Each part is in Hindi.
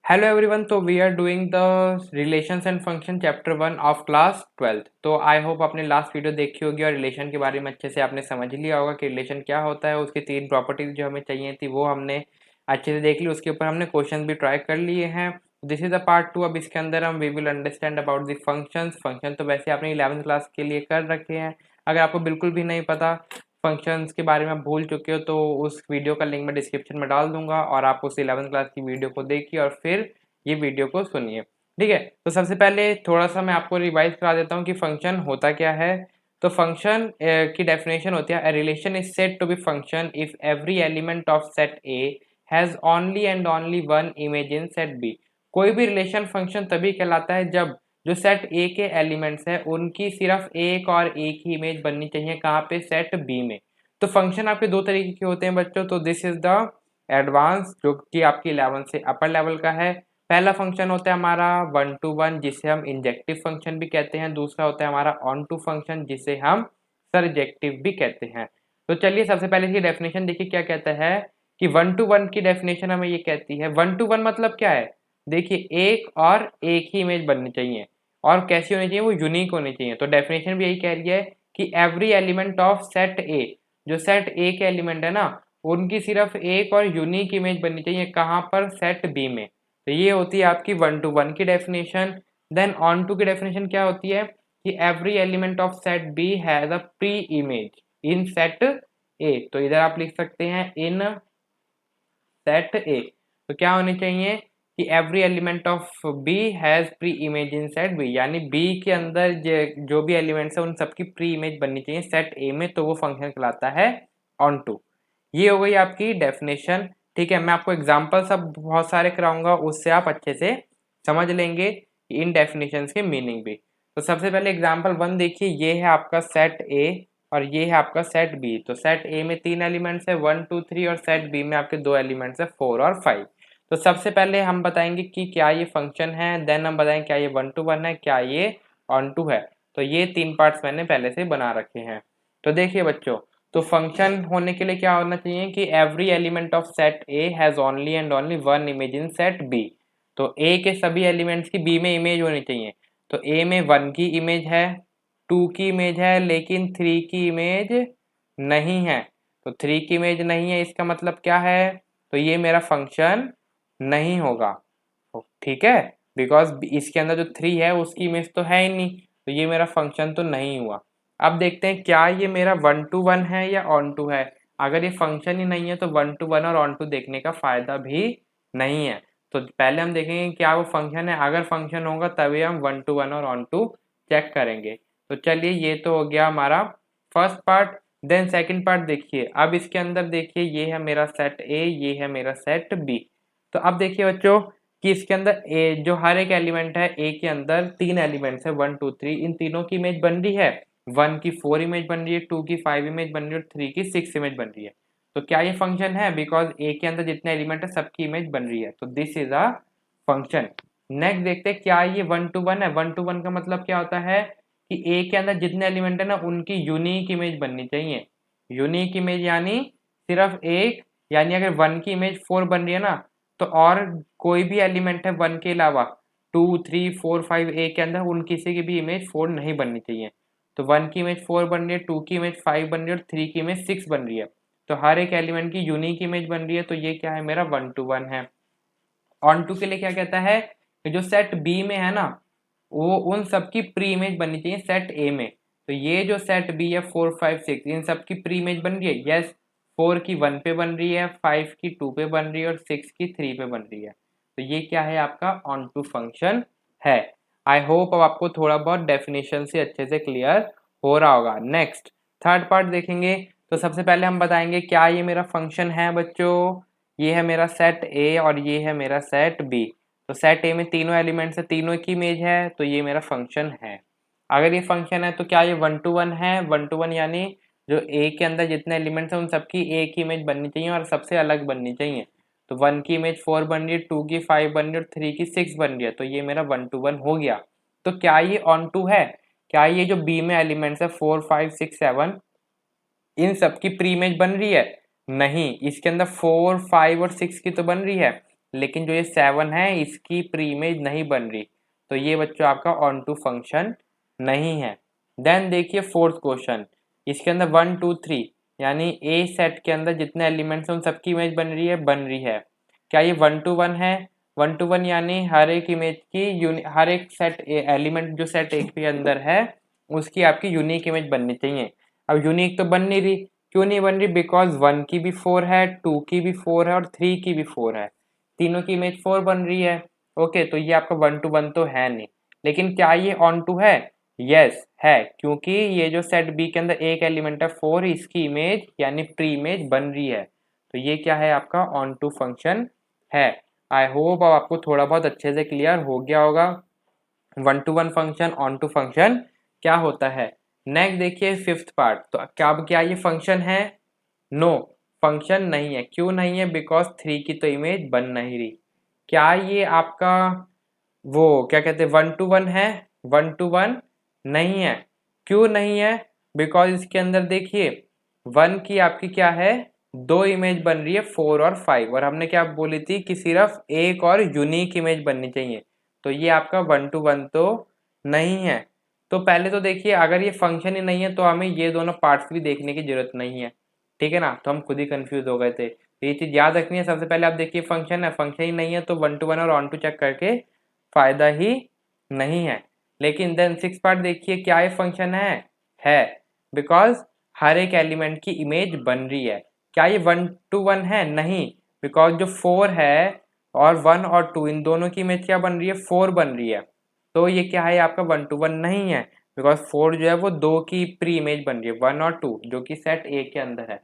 Hello everyone. तो we are doing the relations and function chapter 1 of class 12th। तो आई होप आपने लास्ट वीडियो देखी होगी और रिलेशन के बारे में अच्छे से आपने समझ लिया होगा कि रिलेशन क्या होता है। उसकी 3 प्रॉपर्टीज जो हमें चाहिए थी वो हमने अच्छे से देख ली। उसके ऊपर हमने क्वेश्चन भी ट्राई कर लिए हैं। This is the part 2। अब इसके अंदर हम we will understand about the functions. Function तो वैसे आपने 11th क्लास के लिए कर रखे हैं। अगर आपको बिल्कुल भी नहीं पता, फंक्शंस के बारे में आप भूल चुके हो, तो उस वीडियो का लिंक मैं डिस्क्रिप्शन में डाल दूंगा और आप उस 11th क्लास की वीडियो को देखिए और फिर ये वीडियो को सुनिए। ठीक है, तो सबसे पहले थोड़ा सा मैं आपको रिवाइज करा देता हूँ कि फंक्शन होता क्या है। तो फंक्शन की डेफिनेशन होती है, a relation is said to be function if every element of set A has only and only one image in set B. कोई भी रिलेशन फंक्शन तभी कहलाता है जब जो सेट ए के एलिमेंट्स है उनकी सिर्फ एक और एक ही इमेज बननी चाहिए। कहाँ पे? सेट बी में। तो फंक्शन आपके दो तरीके के होते हैं बच्चों। तो दिस इज द एडवांस जो कि आपकी 11 से अपर लेवल का है। पहला फंक्शन होता है हमारा 1 to 1 जिसे हम इंजेक्टिव फंक्शन भी कहते हैं। दूसरा होता है हमारा ऑन टू फंक्शन जिसे हम सरजेक्टिव भी कहते हैं। तो चलिए सबसे पहले इसकी डेफिनेशन देखिए क्या कहता है कि 1 to 1 की डेफिनेशन हमें ये कहती है। 1 to 1 मतलब क्या है? देखिए, एक और एक ही इमेज बननी चाहिए। और कैसी होनी चाहिए? वो यूनिक होनी चाहिए। तो डेफिनेशन भी यही कह रही है कि एवरी एलिमेंट ऑफ सेट ए, जो सेट ए के एलिमेंट है ना, उनकी सिर्फ एक और यूनिक इमेज बननी चाहिए। कहाँ पर? सेट बी में। तो ये होती है आपकी 1 to 1 की डेफिनेशन। देन ऑन टू की डेफिनेशन क्या होती है कि every element of set B has a pre image in set A. तो इधर आप लिख सकते हैं इन सेट ए। तो क्या होनी चाहिए कि every element of B has pre image in set B, यानी बी के अंदर जो भी एलिमेंट्स है उन सबकी प्री इमेज बननी चाहिए सेट ए में। तो वो फंक्शन कहलाता है ऑन टू। ये हो गई आपकी डेफिनेशन। ठीक है, मैं आपको एग्जांपल सब बहुत सारे कराऊंगा, उससे आप अच्छे से समझ लेंगे इन डेफिनेशंस के मीनिंग भी। तो सबसे पहले एग्जांपल 1 देखिए, ये है आपका सेट ए और ये है आपका सेट बी। तो सेट ए में 3 एलिमेंट्स है 1 2 3 और सेट बी में आपके 2 एलिमेंट्स है 4 और 5। तो सबसे पहले हम बताएंगे कि क्या ये फंक्शन है, देन हम बताएंगे क्या ये 1 to 1 है, क्या ये ऑन टू है। तो ये 3 पार्ट्स मैंने पहले से बना रखे हैं। तो देखिए बच्चों, तो फंक्शन होने के लिए क्या होना चाहिए कि every element of set A has only and only one image in set B. तो ए के सभी एलिमेंट्स की बी में इमेज होनी चाहिए। तो ए में 1 की इमेज है, 2 की इमेज है, लेकिन 3 की इमेज नहीं है। तो 3 की इमेज नहीं है, इसका मतलब क्या है? तो ये मेरा फंक्शन नहीं होगा। ठीक है, बिकॉज इसके अंदर जो 3 है उसकी इमेज तो है ही नहीं, तो ये मेरा फंक्शन तो नहीं हुआ। अब देखते हैं क्या ये मेरा 1 to 1 है या ऑन टू है। अगर ये फंक्शन ही नहीं है तो 1 to 1 और ऑन टू देखने का फायदा भी नहीं है। तो पहले हम देखेंगे क्या वो फंक्शन है। अगर फंक्शन होगा तभी हम 1 to 1 और ऑन टू चेक करेंगे। तो चलिए, ये तो हो गया हमारा first part. Then second part देखिए। अब इसके अंदर देखिए, ये है मेरा सेट ए, ये है मेरा सेट बी। तो अब देखिए बच्चों कि इसके अंदर ए जो हर एक एलिमेंट है, ए के अंदर 3 एलिमेंट्स है 1 2 3। इन तीनों की इमेज बन रही है। 1 की 4 इमेज बन रही है, 2 की 5 इमेज बन रही है और 3 की 6 इमेज बन रही है। तो क्या ये फंक्शन है? बिकॉज ए के अंदर जितने एलिमेंट है सबकी इमेज बन रही है। तो this is a function. Next देखते हैं क्या ये 1 to 1 है। 1 to 1 का मतलब क्या होता है कि ए के अंदर जितने एलिमेंट है ना उनकी यूनिक इमेज बननी चाहिए। यूनिक इमेज यानी सिर्फ एक, यानी अगर 1 की इमेज 4 बन रही है ना, तो और कोई भी एलिमेंट है 1 के अलावा 2 3 4 5 ए के अंदर उन किसी की भी इमेज 4 नहीं बननी चाहिए। तो 1 की इमेज 4 बन रही है, 2 की इमेज 5 बन रही है और 3 की इमेज 6 बन रही है। तो हर एक एलिमेंट की यूनिक इमेज बन रही है। तो ये क्या है? मेरा 1 to 1 है। ऑन टू के लिए क्या कहता है कि जो सेट बी में है ना, वो उन सबकी प्री इमेज बननी चाहिए सेट ए में। तो ये जो सेट बी है 4 5 6, इन सबकी प्री इमेज बन रही है। यस, 4 की 1 पे बन रही है, 5 की 2 पे बन रही है और 6 की 3 पे बन रही है। तो ये क्या है? आपका ऑन टू फंक्शन है। आई होप अब आपको थोड़ा बहुत डेफिनेशन से अच्छे से क्लियर हो रहा होगा। नेक्स्ट थर्ड पार्ट देखेंगे। तो सबसे पहले हम बताएंगे क्या ये मेरा फंक्शन है बच्चों। ये है मेरा सेट ए और ये है मेरा सेट बी। तो सेट ए में तीनों एलिमेंट्स है, तीनों की इमेज है, तो ये मेरा फंक्शन है। अगर ये फंक्शन है तो क्या ये 1 to 1 है? 1 to 1 यानी जो ए के अंदर जितने एलिमेंट्स हैं उन सबकी एक ही इमेज बननी चाहिए और सबसे अलग बननी चाहिए। तो 1 की इमेज 4 बन रही है, 2 की 5 बन रही है और 3 की 6 बन रही है। तो ये मेरा 1 to 1 हो गया। तो क्या ये ऑन टू है? क्या ये जो बी में एलिमेंट्स है 4 5 6 7, इन सब की प्री इमेज बन रही है? नहीं, इसके अंदर 4 5 और 6 की तो बन रही है, लेकिन जो ये 7 है इसकी प्री इमेज नहीं बन रही, तो ये बच्चों आपका ऑन टू फंक्शन नहीं है। देन देखिए फोर्थ क्वेश्चन, इसके अंदर 1 2 3 यानी ए सेट के अंदर जितने एलिमेंट्स हैं उन सबकी इमेज बन रही है। क्या ये 1 to 1 है? 1 to 1 यानी हर एक इमेज की हर एक सेट एलिमेंट जो सेट एक के अंदर है उसकी आपकी यूनिक इमेज बननी चाहिए। अब यूनिक तो बन नहीं रही, क्यों नहीं बन रही? बिकॉज 1 की भी 4 है, 2 की भी 4 है और 3 की भी 4 है, तीनों की इमेज 4 बन रही है। ओके, तो ये आपका 1 to 1 तो है नहीं, लेकिन क्या ये ऑन टू है? यस है, क्योंकि ये जो सेट बी के अंदर एक एलिमेंट है 4, इसकी इमेज यानी प्री इमेज बन रही है, तो ये क्या है आपका ऑन टू फंक्शन है। आई होप अब आपको थोड़ा बहुत अच्छे से क्लियर हो गया होगा 1 to 1 function, onto function क्या होता है। नेक्स्ट देखिए फिफ्थ पार्ट, तो क्या ये फंक्शन है? नो, फंक्शन नहीं है। क्यों नहीं है? बिकॉज 3 की तो इमेज बन नहीं रही। क्या ये आपका वो क्या कहते हैं 1 to 1 है? 1 to 1 नहीं है। क्यों नहीं है? बिकॉज इसके अंदर देखिए 1 की आपकी क्या है, दो इमेज बन रही है 4 और 5, और हमने क्या बोली थी कि सिर्फ एक और यूनिक इमेज बननी चाहिए, तो ये आपका 1 to 1 तो नहीं है। तो पहले तो देखिए अगर ये फंक्शन ही नहीं है तो हमें ये दोनों पार्ट्स भी देखने की जरूरत नहीं है, ठीक है ना, तो हम खुद ही कंफ्यूज हो गए थे। तो ये चीज याद रखनी है, सबसे पहले आप देखिए फंक्शन है, फंक्शन ही नहीं है तो 1 to 1 और ऑन टू चेक करके फायदा ही नहीं है। लेकिन देन सिक्स पार्ट देखिए, क्या ये फंक्शन है बिकॉज हर एक एलिमेंट की इमेज बन रही है। क्या ये 1 to 1 है? नहीं, बिकॉज जो 4 है और 1 और 2 इन दोनों की इमेज क्या बन रही है? 4 बन रही है, तो ये क्या है आपका 1 to 1 नहीं है, बिकॉज 4 जो है वो दो की प्री इमेज बन रही है 1 और 2 जो कि सेट ए के अंदर है।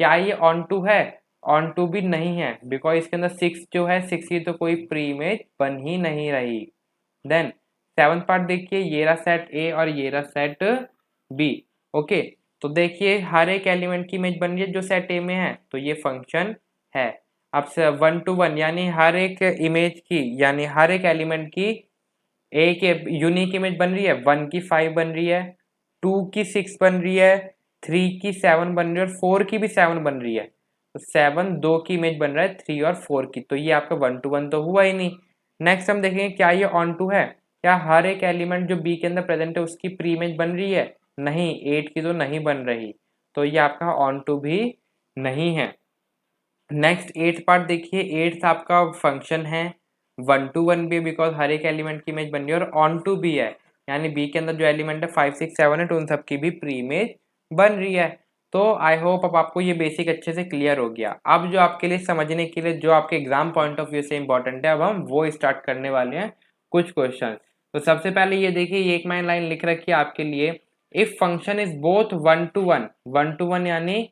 क्या ये ऑन टू है? ऑन टू भी नहीं है, बिकॉज इसके अंदर 6 जो है 6 की तो कोई प्री इमेज बन ही नहीं रही। देन सेवंथ पार्ट देखिए, ये रहा सेट ए और ये रहा सेट बी। ओके, तो देखिए हर एक एलिमेंट की इमेज बन रही है जो सेट ए में है, तो ये फंक्शन है। अब से 1 to 1 यानी हर एक इमेज की यानी हर एक एलिमेंट की एक यूनिक इमेज बन रही है, 1 की 5 बन रही है, 2 की 6 बन रही है, 3 की 7 बन रही है और 4 की भी 7 बन रही है, तो 7 दो की इमेज बन रहा है 3 और 4 की, तो ये आपका 1 to 1 तो हुआ ही नहीं। नेक्स्ट हम देखेंगे क्या ये ऑन टू है? क्या हर एक एलिमेंट जो बी के अंदर प्रेजेंट है उसकी प्री इमेज बन रही है? नहीं, 8 की तो नहीं बन रही, तो ये आपका ऑन टू भी नहीं है। नेक्स्ट एट्थ पार्ट देखिए, एट्थ आपका फंक्शन है 1 to 1 भी, बिकॉज हर एक एलिमेंट की इमेज बन रही है और ऑन टू भी है, यानी बी के अंदर जो एलिमेंट है 5 6 7 है तो उन सबकी भी प्री इमेज बन रही है। तो आई होप अब आपको ये बेसिक अच्छे से क्लियर हो गया। अब जो आपके लिए समझने के लिए जो आपके एग्जाम पॉइंट ऑफ व्यू से इंपॉर्टेंट है, अब हम वो स्टार्ट करने वाले हैं कुछ क्वेश्चन। तो सबसे पहले ये देखिए, ये एक मैंने लाइन लिख रखी है आपके लिए, if function is both 1 to 1, 1 to 1 यानी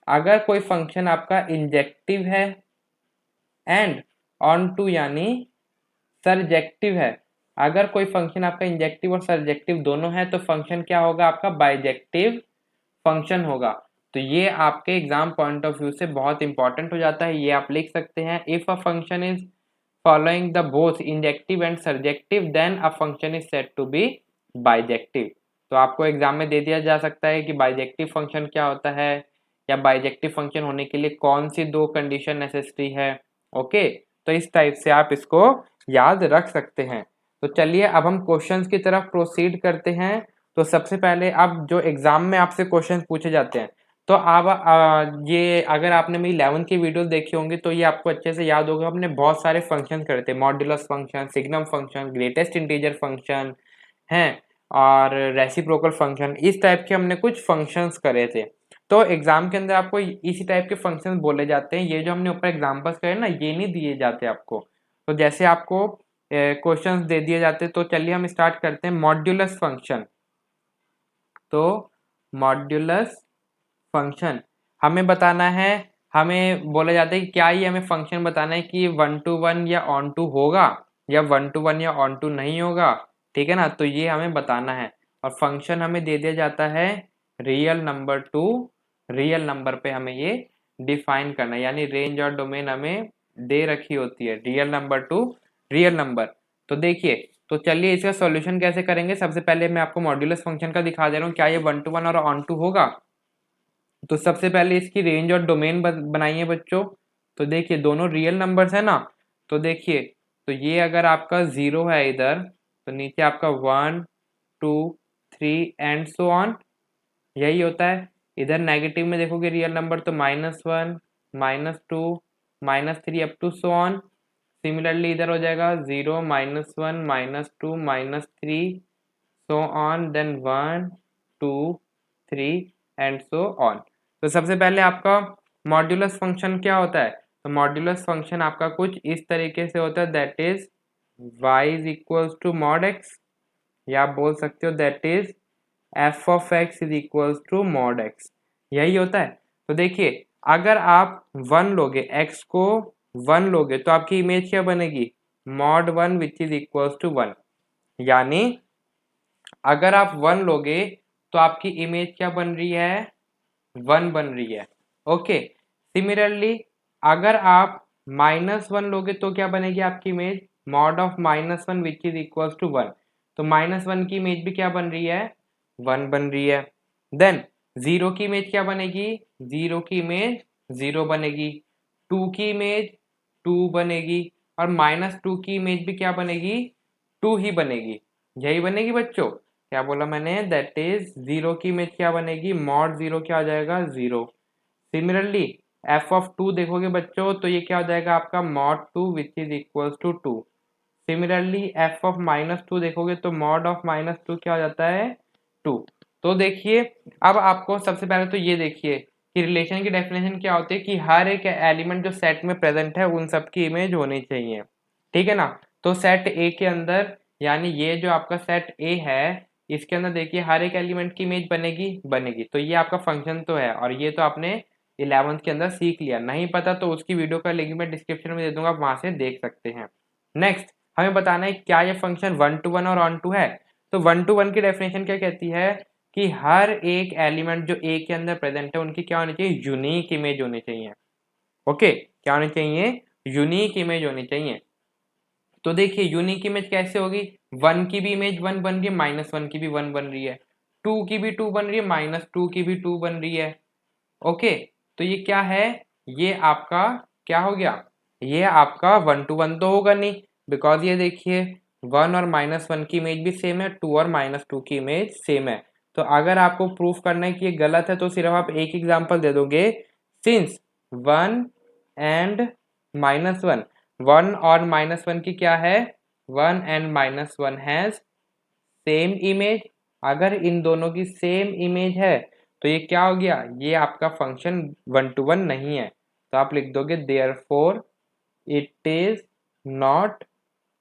अगर कोई फंक्शन आपका इंजेक्टिव है एंड ऑन टू यानी सरजेक्टिव है। अगर कोई फंक्शन आपका इंजेक्टिव और सरजेक्टिव दोनों है तो फंक्शन क्या होगा आपका? बाइजेक्टिव फंक्शन होगा। तो ये आपके एग्जाम पॉइंट ऑफ व्यू से बहुत इंपॉर्टेंट हो जाता है, ये आप लिख सकते हैं, if a function is following the both injective and surjective then a function is said to be bijective. तो आपको एग्जाम में दे दिया जा सकता है कि बाइजेक्टिव फंक्शन क्या होता है, या बाइजेक्टिव फंक्शन होने के लिए कौन सी दो कंडीशन नेसेसरी है। ओके, तो इस टाइप से आप इसको याद रख सकते हैं। तो चलिए अब हम क्वेश्चंस की तरफ प्रोसीड करते हैं। तो सबसे पहले अब जो एग्जाम में आपसे क्वेश्चन पूछे जाते हैं, तो आप ये अगर आपने मेरी 11 की वीडियो देखी होंगी तो ये आपको अच्छे से याद होगा, हमने बहुत सारे फंक्शन करे थे, modulus function, signum function, greatest integer function हैं और रेसिप्रोकल फंक्शन, इस टाइप के हमने कुछ फंक्शंस करे थे। तो एग्जाम के अंदर आपको इसी टाइप के फंक्शंस बोले जाते हैं, ये जो हमने ऊपर एग्जाम्पल्स करे ना ये नहीं दिए जाते आपको। तो जैसे आपको क्वेश्चंस दे दिए जाते, तो चलिए हम स्टार्ट करते हैं मॉड्यूलस फंक्शन। तो मॉड्यूलस फंक्शन हमें बताना है, हमें बोला जाता है कि क्या ये हमें फंक्शन बताना है कि 1 to 1 या ऑन टू होगा या 1 to 1 या ऑन टू नहीं होगा, ठीक है ना, तो ये हमें बताना है। और फंक्शन हमें दे दिया जाता है real number to real number पे हमें ये डिफाइन करना है, यानी रेंज और डोमेन हमें दे रखी होती है real number to real number. तो देखिए, तो चलिए इसका सॉल्यूशन कैसे करेंगे। सबसे पहले मैं आपको मॉड्यूलस फंक्शन का दिखा दे रहा हूँ, क्या ये 1 to 1 और ऑन टू होगा। तो सबसे पहले इसकी रेंज और डोमेन बनाइए बच्चों। तो देखिए दोनों रियल नंबर्स है ना, तो देखिए, तो ये अगर आपका 0 है इधर, तो नीचे आपका 1 2 3 एंड सो ऑन, यही होता है। इधर नेगेटिव में देखोगे रियल नंबर तो -1 -2 -3 up to so on. Similarly इधर हो जाएगा 0 -1 -2 -3 so on, then 1 2 3 and so on. तो सबसे पहले आपका मॉड्यूलस फंक्शन क्या होता है? तो मॉड्यूलस फंक्शन आपका कुछ इस तरीके से होता है, that is y is equals to mod x, या आप बोल सकते हो that is F of x is equals to mod X, यही होता है। तो देखिए, अगर आप 1 लोगे, x को 1 लोगे तो आपकी इमेज क्या बनेगी? Mod 1 which is equals to 1। यानी अगर आप 1 लोगे तो आपकी इमेज क्या बन रही है? 1 बन रही है। ओके, सिमिलरली अगर आप -1 लोगे तो क्या बनेगी आपकी image? Mod of -1 which is equals to 1। तो -1 की इमेज भी क्या बन रही है? 1 बन रही है। देन 0 की इमेज क्या बनेगी? 0 की इमेज 0 बनेगी। 2 की इमेज 2 बनेगी, और -2 की इमेज भी क्या बनेगी? 2 ही बनेगी। यही बनेगी बच्चों। क्या बोला मैंने? दैट इज 0 की इमेज क्या बनेगी? मॉड 0 क्या हो जाएगा? 0। सिमिलरली एफ ऑफ 2 देखोगे बच्चों तो ये क्या हो जाएगा आपका? Mod 2 which is equals to 2। Similarly F of -2 देखोगे तो मॉड ऑफ -2 क्या हो जाता है? 2। तो देखिए, अब आपको सबसे पहले तो ये देखिए कि रिलेशन की डेफिनेशन क्या होती है कि हर एक एलिमेंट जो सेट में प्रेजेंट है उन सब की इमेज होनी चाहिए, ठीक है ना। तो सेट ए के अंदर, यानी ये जो आपका सेट ए है, इसके अंदर देखिए हर एक एलिमेंट की इमेज बनेगी बनेगी। तो ये आपका फंक्शन तो है, और ये तो आपने 11th के अंदर सीख लिया। नहीं पता तो उसकी वीडियो का लिंक मैं डिस्क्रिप्शन में दे दूंगा, आप वहां से देख सकते हैं। नेक्स्ट हमें बताना है क्या ये फंक्शन 1 to 1 और ऑन टू है। तो 1 to 1 की डेफिनेशन क्या कहती है कि हर एक एलिमेंट जो ए के अंदर प्रेजेंट है उनकी क्या होनी चाहिए? यूनिक इमेज होनी चाहिए। ओके, क्या होनी चाहिए? यूनिक इमेज होनी चाहिए। तो देखिए यूनिक इमेज कैसे होगी? 1 की भी इमेज 1 बन रही है, -1 की भी 1 बन रही है, 2 की भी 2 बन रही है, -2 की भी 2 बन रही है। ओके, तो ये क्या है? ये आपका क्या हो गया? ये आपका 1 to 1 तो होगा नहीं, बिकॉज ये देखिए 1 और -1 की इमेज भी सेम है, 2 और -2 की इमेज सेम है। तो अगर आपको प्रूफ करना है कि ये गलत है तो सिर्फ आप एक एग्जांपल दे दोगे, सिंस 1 एंड -1, 1 और -1 की क्या है? 1 एंड -1 हैज सेम इमेज। अगर इन दोनों की सेम इमेज है तो ये क्या हो गया? ये आपका फंक्शन 1 to 1 नहीं है। तो आप लिख दोगे therefore it is not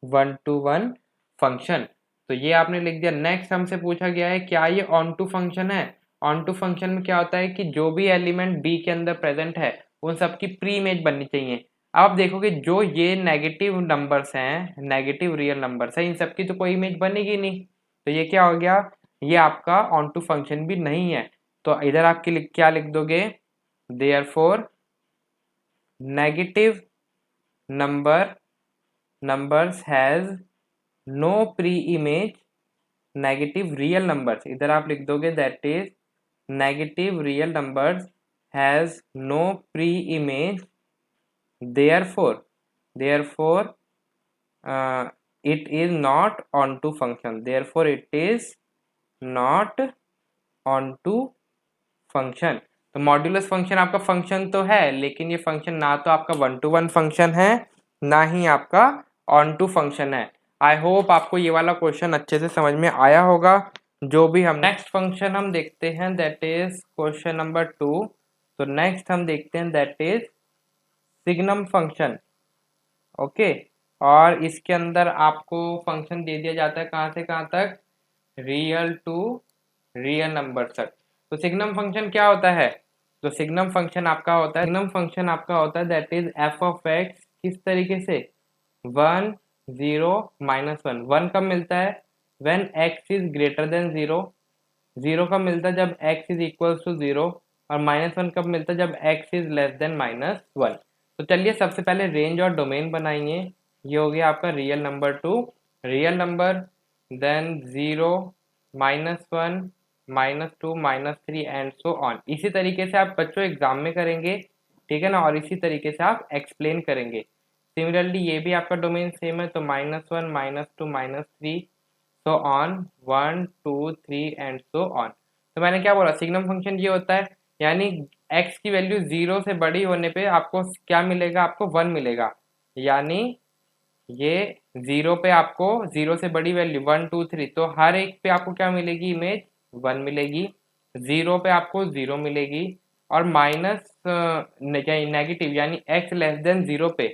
1 to 1 function. तो ये आपने लिख दिया। नेक्स्ट हमसे पूछा गया है क्या ये ऑन टू फंक्शन है? ऑन टू फंक्शन में क्या होता है कि जो भी एलिमेंट बी के अंदर प्रेजेंट है उन सबकी प्री इमेज बननी चाहिए। अब आप देखोगे जो ये नेगेटिव नंबर्स हैं, नेगेटिव रियल नंबर्स हैं, इन सबकी तो कोई इमेज बनेगी नहीं। तो ये क्या हो गया? ये आपका ऑन टू फंक्शन भी नहीं है। तो इधर आपके क्या लिख दोगे? Therefore negative numbers has no pre-image negative real numbers. इधर आप लिख दोगे that is negative real numbers has no pre image, therefore it is not onto function, therefore it is not onto function. तो मॉड्यूलस फंक्शन आपका फंक्शन तो है, लेकिन ये फंक्शन ना तो आपका 1 to 1 फंक्शन है, ना ही आपका ऑन टू फंक्शन है। आई होप आपको ये वाला क्वेश्चन अच्छे से समझ में आया होगा। जो भी हम नेक्स्ट फंक्शन हम देखते हैं दैट इज क्वेश्चन नंबर 2। तो नेक्स्ट हम देखते हैं that is signum function. Okay, और इसके अंदर आपको फंक्शन दे दिया जाता है कहाँ से कहाँ तक? रियल टू रियल नंबर तक। तो सिग्नम फंक्शन क्या होता है? तो सिग्नम फंक्शन आपका होता है that is F of x. किस तरीके से? 1 0 -1। 1 कब मिलता है? When x is greater than 0। 0 कब मिलता है? जब x इज इक्वल टू 0। और -1 कब मिलता है? जब x इज लेस देन -1। तो चलिए सबसे पहले रेंज और डोमेन बनाइए। ये हो गया आपका real number to real number, then 0 -1 -2 -3 and so on. इसी तरीके से आप बच्चों एग्जाम में करेंगे, ठीक है ना, और इसी तरीके से आप एक्सप्लेन करेंगे। सिमिलरली ये भी आपका डोमेन सेम है, तो -1 -2 -3 so on 1 2 3 and so on. तो मैंने क्या बोला, सिग्नम फंक्शन ये होता है, यानी x की वैल्यू 0 से बड़ी होने पे आपको क्या मिलेगा, आपको 1 मिलेगा। यानी ये 0 पे आपको 0 से बड़ी वैल्यू 1 2 3, तो हर एक पे आपको क्या मिलेगी, इमेज 1 मिलेगी। 0 पे आपको 0 मिलेगी, और माइनस नेगेटिव यानी x लेस देन 0 पे,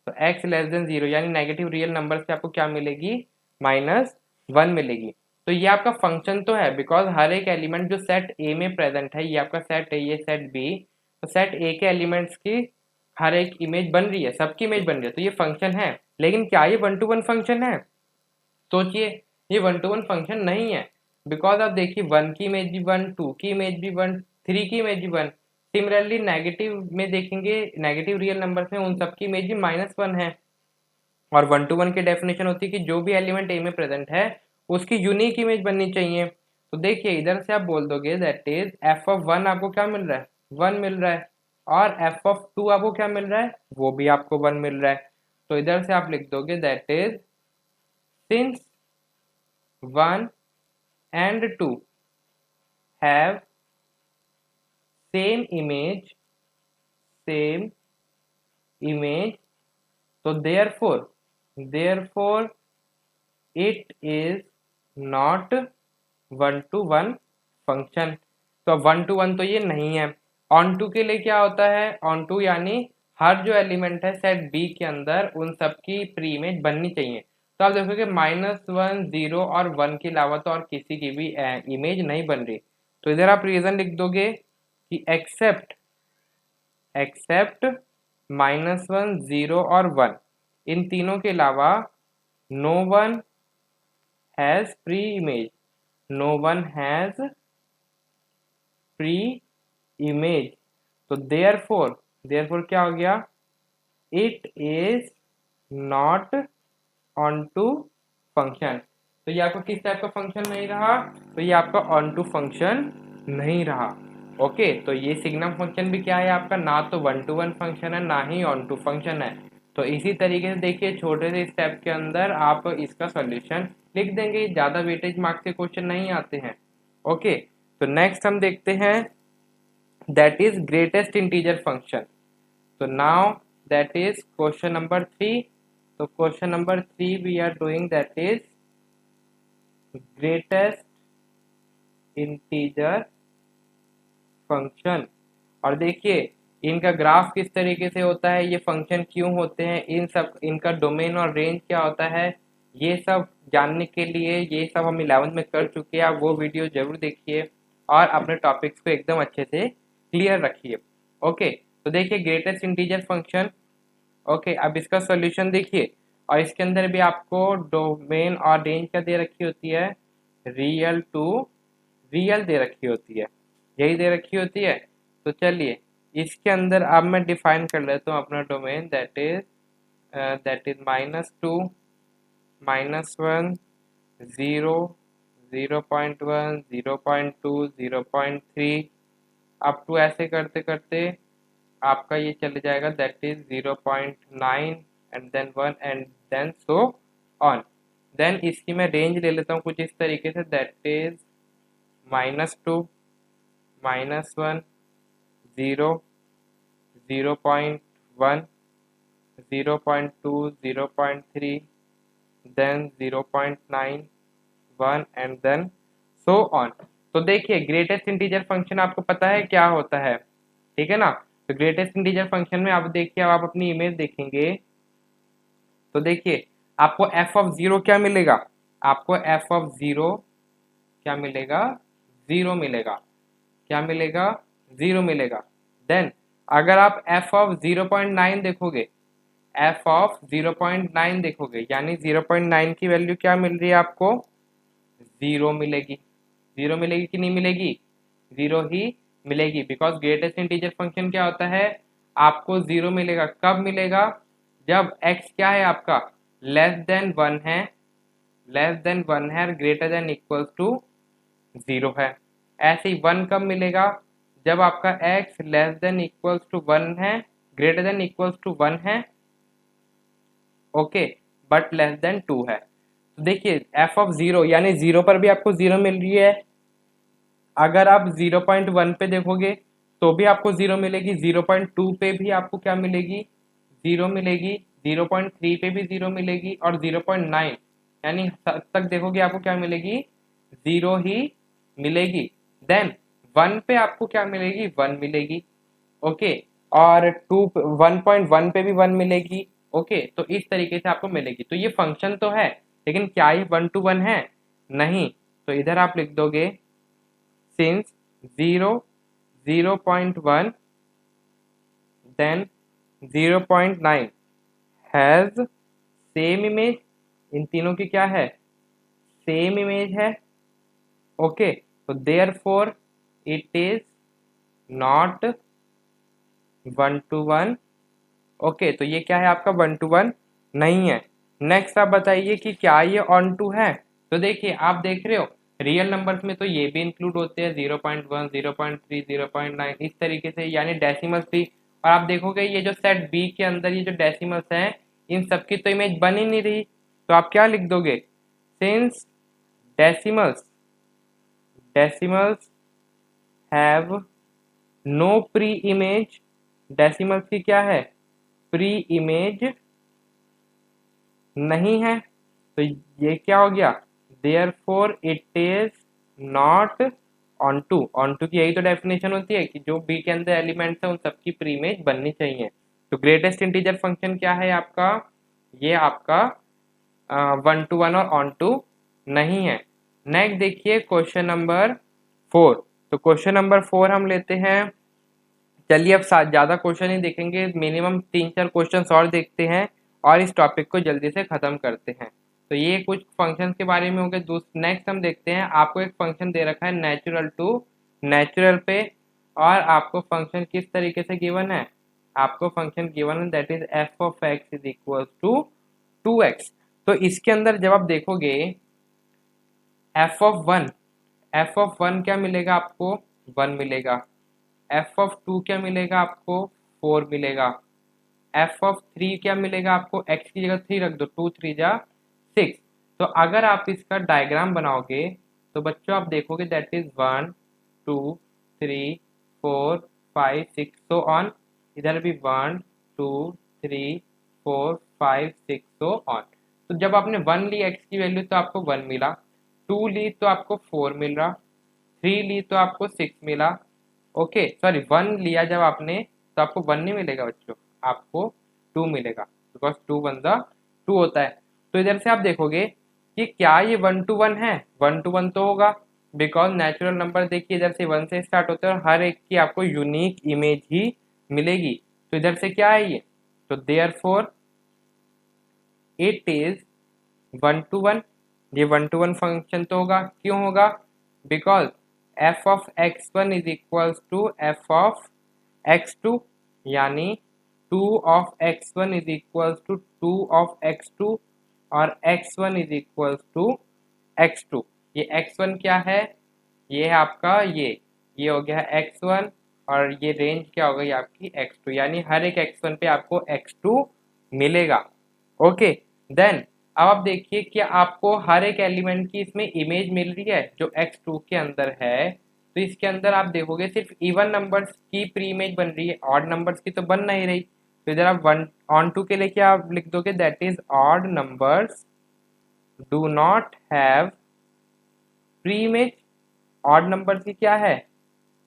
तो x लेस देन 0 यानी नेगेटिव रियल नंबर से आपको क्या मिलेगी, -1 मिलेगी। तो ये आपका फंक्शन तो है, बिकॉज हर एक एलिमेंट जो सेट ए में प्रेजेंट है, ये आपका सेट है, ये सेट बी, तो सेट ए के एलिमेंट्स की हर एक इमेज बन रही है, सबकी इमेज बन रही है, तो ये फंक्शन है। लेकिन क्या ये 1 to 1 फंक्शन है? सोचिए, ये 1 to 1 फंक्शन नहीं है, बिकॉज आप देखिए 1 की इमेज भी 1, 2 की इमेज भी 1, 3 की इमेज भी 1। सिमिलरली नेगेटिव में देखेंगे, नेगेटिव रियल नंबर में उन सबकी इमेज भी -1 है। और 1 to 1 की डेफिनेशन होती है कि जो भी एलिमेंट ए में प्रेजेंट है उसकी यूनिक इमेज बननी चाहिए। तो देखिए इधर से आप बोल दोगे दैट इज f(1) आपको क्या मिल रहा है, 1 मिल रहा है, और f(2) आपको क्या मिल रहा है, वो भी आपको 1 मिल रहा है। तो इधर से आप लिख दोगे that is since 1 and 2 have same image, so therefore it is not 1 to 1 function. तो 1 to 1 तो ये नहीं है। ऑन टू के लिए क्या होता है, ऑन टू यानी हर जो एलिमेंट है सेट बी के अंदर उन सबकी प्री इमेज बननी चाहिए। तो आप देखोगे -1 0 और 1 के अलावा तो और किसी की भी इमेज नहीं बन रही। तो इधर आप रीजन लिख दोगे कि एक्सेप्ट -1 0 और 1, इन तीनों के अलावा no one has pre image, no one has pre image. तो देयरफॉर क्या हो गया, it is not onto function. तो ये आपका किस टाइप का फंक्शन नहीं रहा, तो ये आपका ऑन टू फंक्शन नहीं रहा। ओके, तो ये सिग्नम फंक्शन भी क्या है आपका, ना तो 1 to 1 फंक्शन है, ना ही ऑन टू फंक्शन है। तो इसी तरीके से देखिए छोटे से स्टेप के अंदर आप इसका सॉल्यूशन लिख देंगे, ज़्यादा वेटेज मार्क्स के क्वेश्चन नहीं आते हैं। ओके, तो नेक्स्ट हम देखते हैं that is greatest integer function. So now that is question number 3. So question number 3 we are doing, that is greatest integer function। और देखिए इनका ग्राफ किस तरीके से होता है, ये फंक्शन क्यों होते हैं, इन सब इनका डोमेन और रेंज क्या होता है, ये सब जानने के लिए ये सब हम 11th में कर चुके हैं। आप वो वीडियो जरूर देखिए और अपने टॉपिक्स को एकदम अच्छे से क्लियर रखिए। ओके, तो देखिए ग्रेटेस्ट इंटीजर फंक्शन। ओके, अब इसका सॉल्यूशन देखिए, और इसके अंदर भी आपको डोमेन और रेंज क्या दे रखी होती है, रियल टू रियल दे रखी होती है, यही दे रखी होती है। तो चलिए इसके अंदर अब मैं डिफाइन कर लेता हूँ अपना domain, that is -2 -1 0 0.1 0.2 0.3 up to ऐसे करते करते आपका ये चले जाएगा, that is 0.9 and then 1 and then so on. Then इसकी मैं रेंज ले लेता हूँ कुछ इस तरीके से, that is -2 -1 0 0.1 0.2 0.3 then 0.9 1 and then so on. तो देखिए ग्रेटेस्ट इंटीजर फंक्शन आपको पता है क्या होता है, ठीक है ना। तो ग्रेटेस्ट इंटीजर फंक्शन में आप देखिए, अब आप अपनी इमेज देखेंगे तो देखिए आपको f(0) क्या मिलेगा, आपको f(0) क्या मिलेगा, 0 मिलेगा। क्या मिलेगा, 0 मिलेगा। देन अगर आप f(0.9) देखोगे, f(0.9) देखोगे, यानी 0.9 की वैल्यू क्या मिल रही है आपको, 0 मिलेगी। 0 मिलेगी कि नहीं मिलेगी, 0 ही मिलेगी, बिकॉज ग्रेटेस्ट इंटीजर फंक्शन क्या होता है, आपको 0 मिलेगा। कब मिलेगा, जब x क्या है आपका, लेस देन 1 है, लेस देन 1 है, ग्रेटर देन इक्वल्स टू 0 है। ऐसे ही 1 कब मिलेगा, जब आपका x less than equals to 1 है, ग्रेटर देन इक्वल्स टू 1 है, ओके, बट लेस देन 2 है। तो देखिए एफ ऑफ जीरो यानी जीरो पर भी आपको जीरो मिल रही है, अगर आप 0.1 पे देखोगे तो भी आपको जीरो मिलेगी, 0.2 पे भी आपको क्या मिलेगी, जीरो मिलेगी, 0.3 पे भी जीरो मिलेगी और 0.9 यानी तक देखोगे आपको क्या मिलेगी, जीरो ही मिलेगी। देन 1 पे आपको क्या मिलेगी, 1 मिलेगी। ओके, और 1.1 पे भी 1 मिलेगी। ओके, तो इस तरीके से आपको मिलेगी। तो ये फंक्शन तो है, लेकिन क्या ये 1 to 1 है, नहीं। तो इधर आप लिख दोगे since 0 0.1 then 0.9 has same image, इन तीनों की क्या है, सेम इमेज है। ओके, तो therefore it is not 1 to 1। Okay, तो ये क्या है आपका 1 to 1 नहीं है। नेक्स्ट आप बताइए कि क्या ये ऑन टू है। तो देखिए आप देख रहे हो रियल नंबर्स में तो ये भी इंक्लूड होते हैं, 0.1 0.3 0.9 इस तरीके से, यानी डेसिमल्स भी। और आप देखोगे ये जो सेट बी के अंदर ये जो डेसिमल्स हैं, इन सबकी तो इमेज बन ही नहीं रही। तो आप क्या लिख दोगे, since decimals decimals have no pre image, decimals की क्या है, प्री इमेज नहीं है। तो ये क्या हो गया, therefore it is not onto की यही तो डेफिनेशन होती है कि जो बी के अंदर एलिमेंट्स है उन सबकी प्री इमेज बननी चाहिए। तो ग्रेटेस्ट इंटीजर फंक्शन क्या है आपका, ये आपका 1 to 1 और ऑन टू नहीं है। नेक्स्ट देखिए क्वेश्चन नंबर 4। तो क्वेश्चन नंबर 4 हम लेते हैं। चलिए अब ज़्यादा क्वेश्चन ही देखेंगे, मिनिमम 3-4 क्वेश्चन और देखते हैं और इस टॉपिक को जल्दी से ख़त्म करते हैं। तो ये कुछ फंक्शंस के बारे में हो गए। नेक्स्ट हम देखते हैं, आपको एक फंक्शन दे रखा है नेचुरल टू नेचुरल पे, और आपको फंक्शन किस तरीके से गिवन है, आपको फंक्शन गिवन है that is F of x is equal to 2x। तो इसके अंदर जब आप देखोगे एफ ऑफ वन क्या मिलेगा आपको, 1 मिलेगा। एफ ऑफ टू क्या मिलेगा आपको, 4 मिलेगा। एफ ऑफ थ्री क्या मिलेगा आपको, एक्स की जगह 3 रख दो, 2 3 जा 6। तो अगर आप इसका डायग्राम बनाओगे तो बच्चों आप देखोगे दैट इज 1 2 3 4 5 6 सो ऑन, इधर भी 1 2 3 4 5 6 सो ऑन। तो जब आपने 1 ली एक्स की वैल्यू तो आपको 1 मिला, 2 ली तो आपको 4 मिल रहा, 3 ली तो आपको 6 मिला। ओके सॉरी 1 लिया जब आपने तो आपको 1 नहीं मिलेगा बच्चों, आपको 2 मिलेगा, बिकॉज 2 1 2 होता है। तो इधर से आप देखोगे कि क्या ये 1 to 1 है, 1 to 1 तो होगा, बिकॉज नेचुरल नंबर देखिए इधर से 1 से स्टार्ट होते हैं और हर एक की आपको यूनिक इमेज ही मिलेगी। तो इधर से क्या है ये, तो therefore it is 1 to 1। ये 1 to 1 फंक्शन तो होगा, क्यों होगा, because F of x1 is equals to F of x2, यानी 2 of x1 is equals to 2 of x2 और x1 is equals to x2। ये x1 क्या है, ये है आपका ये हो गया x1 और ये रेंज क्या हो गई आपकी x2, यानी हर एक x1 पे आपको x2 मिलेगा। ओके, देन अब आप देखिए कि आपको हर एक एलिमेंट की इसमें इमेज मिल रही है जो x2 के अंदर है। तो इसके अंदर आप देखोगे सिर्फ इवन नंबर्स की प्री इमेज बन रही है, ऑड नंबर्स की तो बन नहीं रही। तो इधर आप 1 on 2 के लिए क्या आप लिख दोगे, that is odd numbers do not have pre image. Odd numbers की क्या है,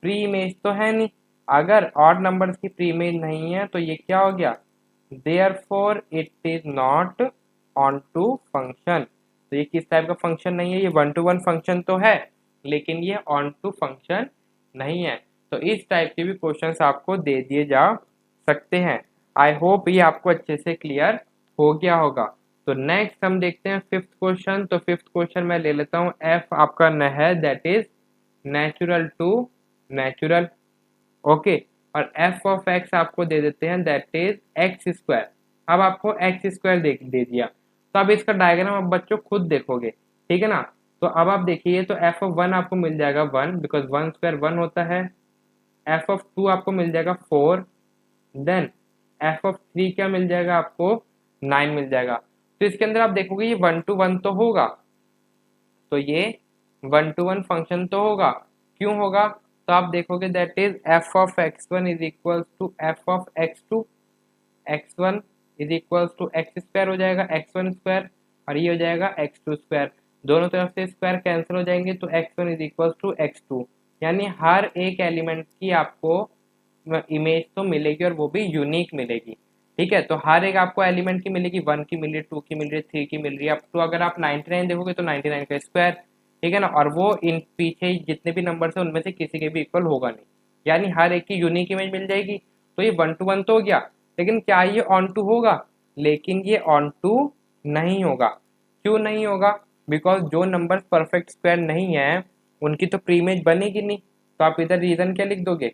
प्री इमेज तो है नहीं। अगर ऑड नंबर्स की प्री इमेज नहीं है तो ये क्या हो गया, therefore it is not onto function. तो ये किस टाइप का फंक्शन नहीं है, ये 1 to 1 फंक्शन तो है लेकिन ये ऑन टू फंक्शन नहीं है। तो इस टाइप के भी क्वेश्चंस आपको दे दिए जा सकते हैं। आई होप ये आपको अच्छे से क्लियर हो गया होगा। तो नेक्स्ट हम देखते हैं फिफ्थ क्वेश्चन। तो फिफ्थ क्वेश्चन मैं ले लेता हूँ, एफ आपका न है that is natural to natural. Okay, और एफ ऑफ एक्स आपको दे देते हैं दैट इज एक्स स्क्वायर। अब आपको एक्स स्क्वायर दे दिया, तो अब इसका डायग्राम अब बच्चों खुद देखोगे, ठीक है ना। तो अब आप देखिए, तो एफ ऑफ 1 आपको मिल जाएगा 1, बिकॉज 1 स्क्वायर 1 होता है। एफ ऑफ 2 आपको मिल जाएगा 4। देन एफ ऑफ 3 क्या मिल जाएगा आपको, 9 मिल जाएगा। तो इसके अंदर आप देखोगे ये 1 to 1 तो होगा, तो ये 1 to 1 फंक्शन तो होगा। क्यों होगा? तो आप देखोगे that is F of x one is equal to F of x two, X one is equal to x square हो जाएगा, एक्स वन स्क्वायर, और ये हो जाएगा एक्स टू स्क्वायर। दोनों तरफ से स्क्वायर कैंसिल हो जाएंगे तो x one is equal to x two. यानी हर एक एलिमेंट की आपको इमेज तो मिलेगी और वो भी यूनिक मिलेगी। ठीक है, तो हर एक आपको एलिमेंट की मिलेगी, 1 की मिल रही है, 2 की मिल रही है, 3 की मिल रही है, अप टू अगर आप 99 देखोगे तो 99 का स्क्वायर। ठीक है ना, और वो इन पीछे जितने भी नंबर है उनमें से किसी के भी इक्वल होगा नहीं, यानी हर एक की यूनिक इमेज मिल जाएगी। तो ये 1 to 1 तो हो गया, लेकिन क्या ये ऑन टू होगा? लेकिन ये ऑन टू नहीं होगा। क्यों नहीं होगा? बिकॉज जो नंबर परफेक्ट स्क्वायर नहीं है उनकी तो प्री इमेज बनेगी नहीं। तो आप इधर रीजन क्या लिख दोगे?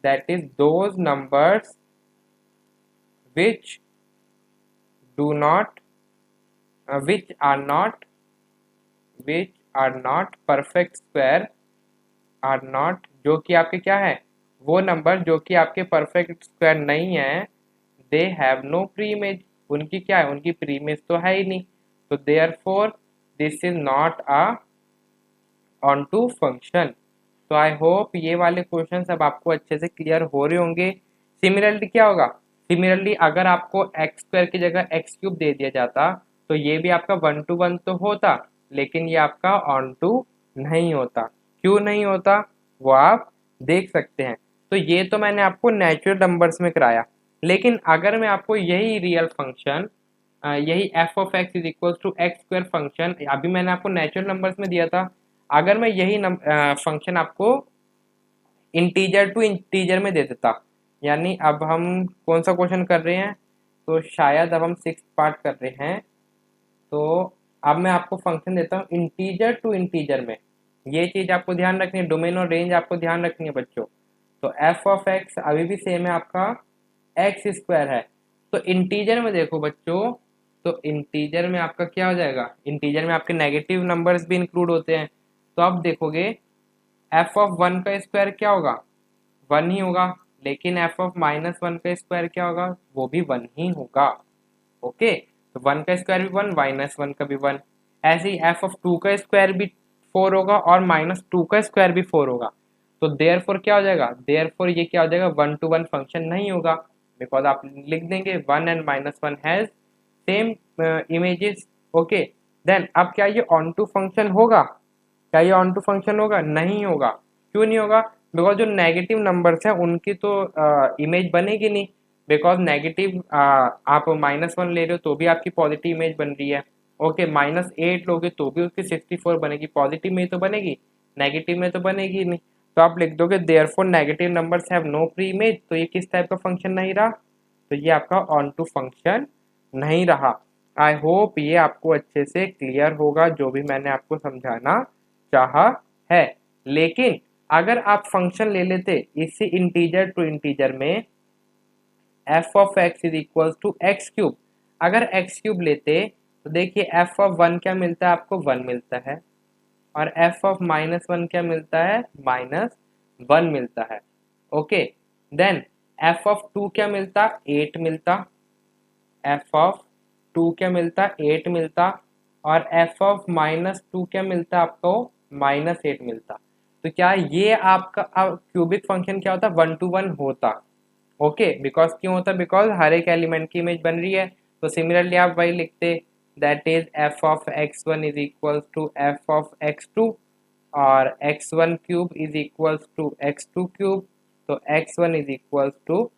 That is those numbers which do not which are not perfect square are not, जो कि आपके क्या है, वो नंबर जो कि आपके परफेक्ट स्क्वायर नहीं है, they have no pre image, उनकी क्या है, उनकी प्री इमेज तो है ही नहीं। तो therefore this is not a onto function. तो आई होप ये वाले क्वेश्चन अब आपको अच्छे से क्लियर हो रहे होंगे। सिमिलरली क्या होगा? सिमिलरली अगर आपको एक्स स्क्वायर की जगह एक्स क्यूब दे दिया जाता तो ये भी आपका 1 to 1 तो होता, लेकिन ये आपका ऑन टू नहीं होता। क्यों नहीं होता वो आप देख सकते हैं। तो ये तो मैंने आपको नेचुरल नंबर्स में कराया, लेकिन अगर मैं आपको यही रियल फंक्शन, यही F of x is equal to x square function अभी मैंने आपको नेचुरल नंबर्स में दिया था, अगर मैं यही फंक्शन आपको इंटीजर टू इंटीजर में दे देता, यानी अब हम कौन सा क्वेश्चन कर रहे हैं, तो शायद अब हम 6th पार्ट कर रहे हैं। तो अब मैं आपको फंक्शन देता हूँ इंटीजर टू इंटीजर में। ये चीज आपको ध्यान रखनी है, डोमेन और रेंज आपको ध्यान रखनी है बच्चों। तो एफ ऑफ एक्स अभी भी सेम है आपका एक्स स्क्वायर है। तो इंटीजर में देखो बच्चों, तो इंटीजर में आपका क्या हो जाएगा, इंटीजर में आपके नेगेटिव नंबर्स भी इंक्लूड होते हैं। तो आप देखोगे एफ ऑफ वन का स्क्वायर क्या होगा, 1 ही होगा, लेकिन एफ ऑफ माइनस वन का स्क्वायर क्या होगा, वो भी 1 ही होगा। ओके, तो 1 का स्क्वायर भी 1, माइनस वन का भी 1। ऐसे ही एफ ऑफ 2 का स्क्वायर भी 4 होगा और माइनस 2 का स्क्वायर भी 4 होगा। तो देयरफॉर क्या हो जाएगा, देयरफॉर ये क्या हो जाएगा, 1 to 1 फंक्शन नहीं होगा, बिकॉज आप लिख देंगे 1 and minus one has same images. Okay, then अब क्या ये ऑन टू फंक्शन होगा? क्या ये ऑन टू फंक्शन होगा? नहीं होगा। क्यों नहीं होगा? बिकॉज जो नेगेटिव नंबर्स हैं उनकी तो इमेज बनेगी नहीं, बिकॉज नेगेटिव आप माइनस वन ले रहे हो तो भी आपकी पॉजिटिव इमेज बन रही है। ओके, माइनस एट लोगे तो भी उसकी 64 बनेगी, पॉजिटिव में तो बनेगी, नेगेटिव में तो बनेगी नहीं। तो आप लिख दोगे therefore negative numbers have no pre image. तो ये किस टाइप का फंक्शन नहीं रहा, तो ये आपका ऑन टू फंक्शन नहीं रहा। आई होप ये आपको अच्छे से क्लियर होगा जो भी मैंने आपको समझाना चाहा है। लेकिन अगर आप फंक्शन ले लेते इसी इंटीजर टू इंटीजर में F of x is equal to x cube, अगर एक्स क्यूब लेते तो देखिए एफ ऑफ वन क्या मिलता है आपको, 1 मिलता है, और एफ ऑफ माइनस वन क्या मिलता है, माइनस 1 मिलता है। Okay, then F of two क्या मिलता, 8 मिलता, एफ ऑफ टू क्या मिलता, 8 मिलता, और एफ ऑफ माइनस टू क्या मिलता आपको, -8 मिलता। तो क्या ये आपका क्यूबिक फंक्शन क्या होता, 1 to 1 होता। ओके, बिकॉज क्यों होता, बिकॉज हर एक एलिमेंट की इमेज बन रही है। तो सिमिलरली आप वही लिखते, that is F of x one is equal to F of x two, और x one cube is equal to x two cube, तो x one is equal to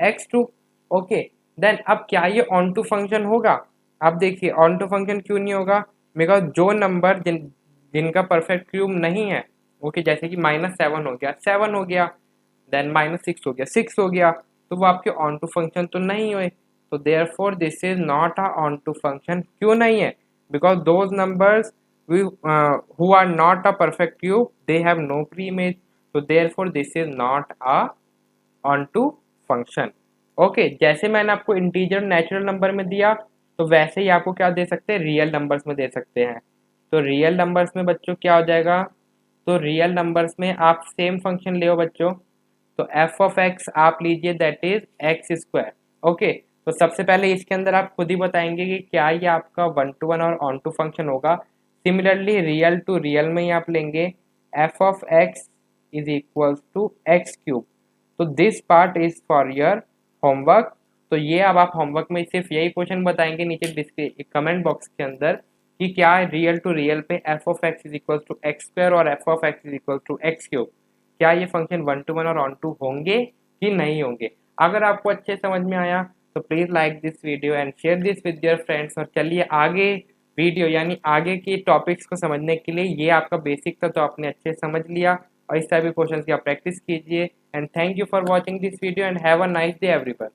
x two. Okay, then अब क्या ये ऑन टू फंक्शन होगा? अब देखिए ऑन टू फंक्शन क्यों नहीं होगा, बिकॉज जो नंबर जिनका परफेक्ट क्यूब नहीं है, ओके, जैसे कि -7 हो गया, 7 हो गया, देन -6 हो गया, 6 हो गया, तो वो आपके ऑन टू फंक्शन तो नहीं हुए। तो therefore this is not a onto function. क्यों नहीं है? Because those numbers who are not a perfect cube, they have no pre-image, so therefore this is not a onto function। Okay, जैसे मैंने आपको इंटीजर नेचुरल नंबर में दिया तो वैसे ही आपको क्या दे सकते हैं, रियल नंबर्स में दे सकते हैं। तो रियल नंबर्स में बच्चों क्या हो जाएगा, तो रियल नंबर्स में आप सेम फंक्शन ले बच्चों। तो एफ ऑफ एक्स आप लीजिए that is x square. Okay, तो सबसे पहले इसके अंदर आप खुद ही बताएंगे कि क्या ये आपका 1 to 1 और ऑन टू फंक्शन होगा। सिमिलरली रियल टू रियल में ही आप लेंगे f of x is equals to x cube. तो this part is for your homework. तो ये अब आप होमवर्क में सिर्फ यही क्वेश्चन बताएंगे नीचे कमेंट बॉक्स के अंदर कि क्या रियल टू रियल पे f of x is equal to x square और F of x is equal to x cube, क्या ये फंक्शन 1 to 1 और ऑन टू होंगे कि नहीं होंगे। अगर आपको अच्छे समझ में आया तो please like this video and share this with your friends. और चलिए आगे वीडियो यानी आगे की टॉपिक्स को समझने के लिए, ये आपका बेसिक था तो आपने अच्छे से समझ लिया और इस टाइप के क्वेश्चन की आप प्रैक्टिस कीजिए। And thank you for watching this video and have a nice day everyone.